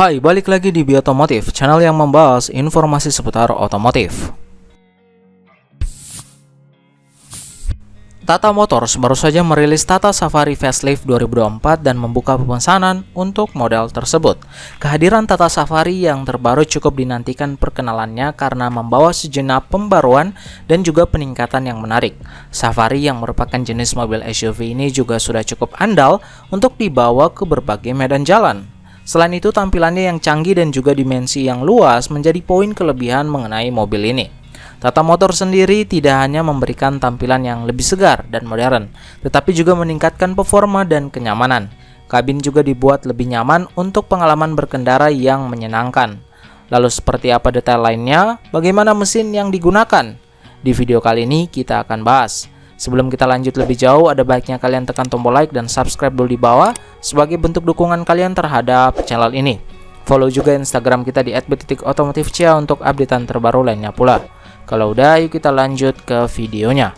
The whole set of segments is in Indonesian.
Hai, balik lagi di Biotomotif, channel yang membahas informasi seputar otomotif. Tata Motors baru saja merilis Tata Safari Facelift 2024 dan membuka pemesanan untuk model tersebut. Kehadiran Tata Safari yang terbaru cukup dinantikan perkenalannya karena membawa sejenak pembaruan dan juga peningkatan yang menarik. Safari yang merupakan jenis mobil SUV ini juga sudah cukup andal untuk dibawa ke berbagai medan jalan. Selain itu, tampilannya yang canggih dan juga dimensi yang luas menjadi poin kelebihan mengenai mobil ini. Tata Motors sendiri tidak hanya memberikan tampilan yang lebih segar dan modern, tetapi juga meningkatkan performa dan kenyamanan. Kabin juga dibuat lebih nyaman untuk pengalaman berkendara yang menyenangkan. Lalu seperti apa detail lainnya? Bagaimana mesin yang digunakan? Di video kali ini kita akan bahas. Sebelum kita lanjut lebih jauh, ada baiknya kalian tekan tombol like dan subscribe dulu di bawah sebagai bentuk dukungan kalian terhadap channel ini. Follow juga Instagram kita di @b.otomotifcia untuk updatean terbaru lainnya pula. Kalau udah, yuk kita lanjut ke videonya.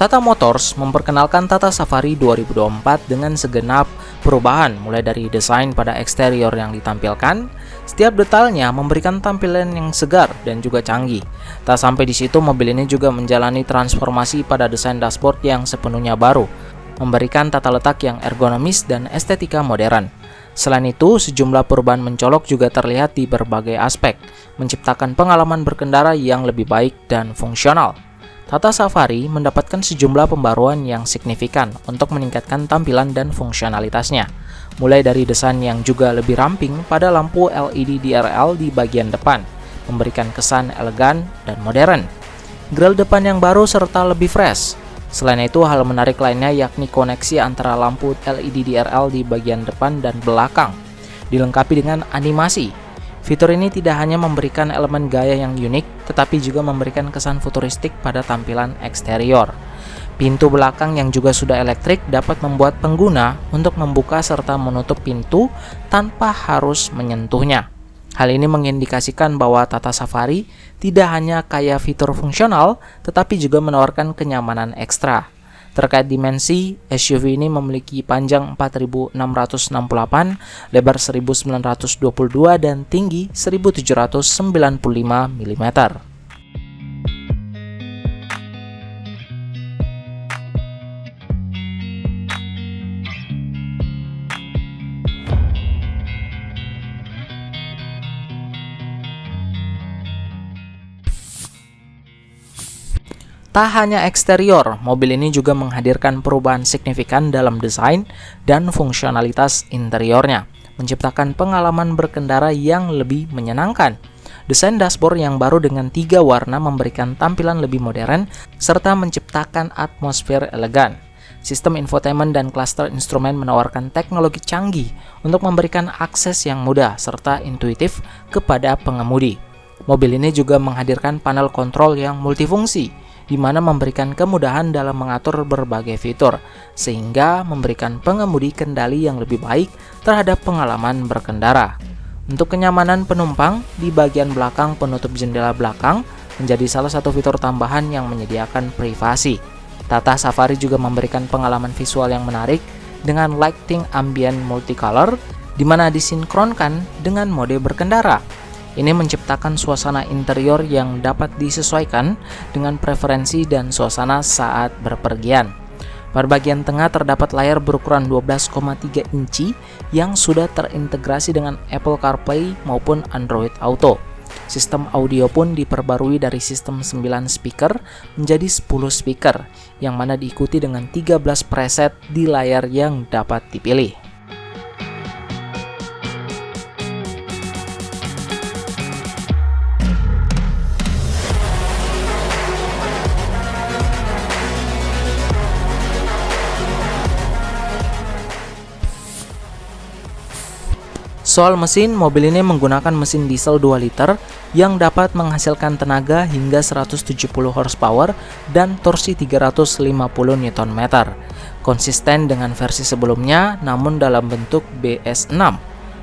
Tata Motors memperkenalkan Tata Safari 2024 dengan segenap perubahan, mulai dari desain pada eksterior yang ditampilkan. Setiap detailnya memberikan tampilan yang segar dan juga canggih. Tak sampai di situ, mobil ini juga menjalani transformasi pada desain dashboard yang sepenuhnya baru, memberikan tata letak yang ergonomis dan estetika modern. Selain itu, sejumlah perubahan mencolok juga terlihat di berbagai aspek, menciptakan pengalaman berkendara yang lebih baik dan fungsional. Tata Safari mendapatkan sejumlah pembaruan yang signifikan untuk meningkatkan tampilan dan fungsionalitasnya, mulai dari desain yang juga lebih ramping pada lampu LED DRL di bagian depan, memberikan kesan elegan dan modern. Grill depan yang baru serta lebih fresh. Selain itu, hal menarik lainnya yakni koneksi antara lampu LED DRL di bagian depan dan belakang, dilengkapi dengan animasi. Fitur ini tidak hanya memberikan elemen gaya yang unik, tetapi juga memberikan kesan futuristik pada tampilan eksterior. Pintu belakang yang juga sudah elektrik dapat membuat pengguna untuk membuka serta menutup pintu tanpa harus menyentuhnya. Hal ini mengindikasikan bahwa Tata Safari tidak hanya kaya fitur fungsional, tetapi juga menawarkan kenyamanan ekstra. Terkait dimensi, SUV ini memiliki panjang 4.668, lebar 1.922 dan tinggi 1.795 mm. Tak hanya eksterior, mobil ini juga menghadirkan perubahan signifikan dalam desain dan fungsionalitas interiornya, menciptakan pengalaman berkendara yang lebih menyenangkan. Desain dashboard yang baru dengan 3 warna memberikan tampilan lebih modern, serta menciptakan atmosfer elegan. Sistem infotainment dan klaster instrumen menawarkan teknologi canggih untuk memberikan akses yang mudah serta intuitif kepada pengemudi. Mobil ini juga menghadirkan panel kontrol yang multifungsi, di mana memberikan kemudahan dalam mengatur berbagai fitur, sehingga memberikan pengemudi kendali yang lebih baik terhadap pengalaman berkendara. Untuk kenyamanan penumpang, di bagian belakang penutup jendela belakang menjadi salah satu fitur tambahan yang menyediakan privasi. Tata Safari juga memberikan pengalaman visual yang menarik dengan lighting ambient multicolor, di mana disinkronkan dengan mode berkendara. Ini menciptakan suasana interior yang dapat disesuaikan dengan preferensi dan suasana saat berpergian. Pada bagian tengah terdapat layar berukuran 12,3 inci yang sudah terintegrasi dengan Apple CarPlay maupun Android Auto. Sistem audio pun diperbarui dari sistem 9 speaker menjadi 10 speaker, yang mana diikuti dengan 13 preset di layar yang dapat dipilih. Soal mesin, mobil ini menggunakan mesin diesel 2 liter yang dapat menghasilkan tenaga hingga 170 horsepower dan torsi 350 Nm. Konsisten dengan versi sebelumnya, namun dalam bentuk BS6.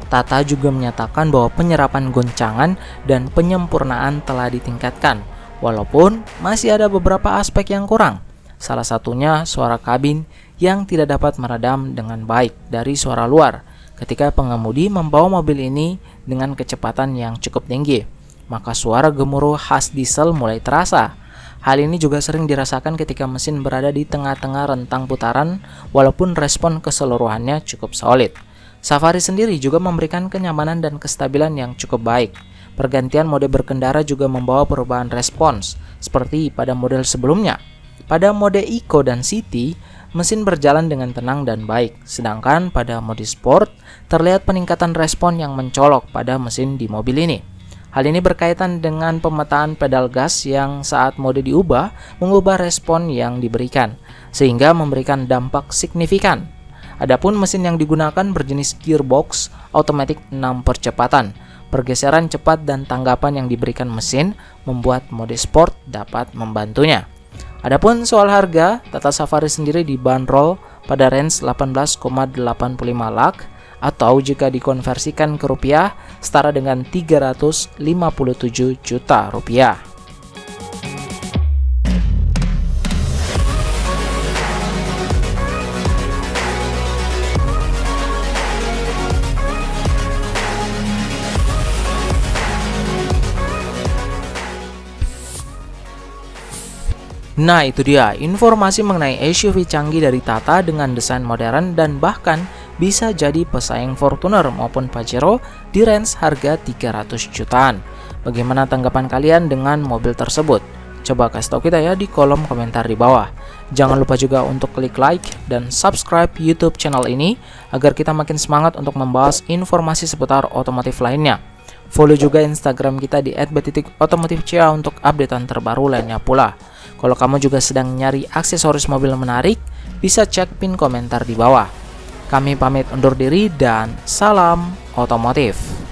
Tata juga menyatakan bahwa penyerapan goncangan dan penyempurnaan telah ditingkatkan, walaupun masih ada beberapa aspek yang kurang. Salah satunya suara kabin yang tidak dapat meredam dengan baik dari suara luar ketika pengemudi membawa mobil ini dengan kecepatan yang cukup tinggi, maka suara gemuruh khas diesel mulai terasa. Hal ini juga sering dirasakan ketika mesin berada di tengah-tengah rentang putaran, walaupun respon keseluruhannya cukup solid. Safari sendiri juga memberikan kenyamanan dan kestabilan yang cukup baik. Pergantian mode berkendara juga membawa perubahan respons, seperti pada model sebelumnya. Pada mode Eco dan City, mesin berjalan dengan tenang dan baik, sedangkan pada mode Sport, terlihat peningkatan respon yang mencolok pada mesin di mobil ini. Hal ini berkaitan dengan pemetaan pedal gas yang saat mode diubah, mengubah respon yang diberikan, sehingga memberikan dampak signifikan. Adapun mesin yang digunakan berjenis gearbox automatic 6 percepatan. Pergeseran cepat dan tanggapan yang diberikan mesin membuat mode Sport dapat membantunya. Adapun soal harga, Tata Safari sendiri dibanderol pada range 18,85 lakh atau jika dikonversikan ke rupiah setara dengan 357 juta rupiah. Nah, itu dia informasi mengenai SUV canggih dari Tata dengan desain modern dan bahkan bisa jadi pesaing Fortuner maupun Pajero di range harga 300 jutaan. Bagaimana tanggapan kalian dengan mobil tersebut? Coba kasih tahu kita ya di kolom komentar di bawah. Jangan lupa juga untuk klik like dan subscribe YouTube channel ini agar kita makin semangat untuk membahas informasi seputar otomotif lainnya. Follow juga Instagram kita di @b.otomotifca untuk updatean terbaru lainnya pula. Kalau kamu juga sedang nyari aksesoris mobil menarik, bisa cek pin komentar di bawah. Kami pamit undur diri dan salam otomotif.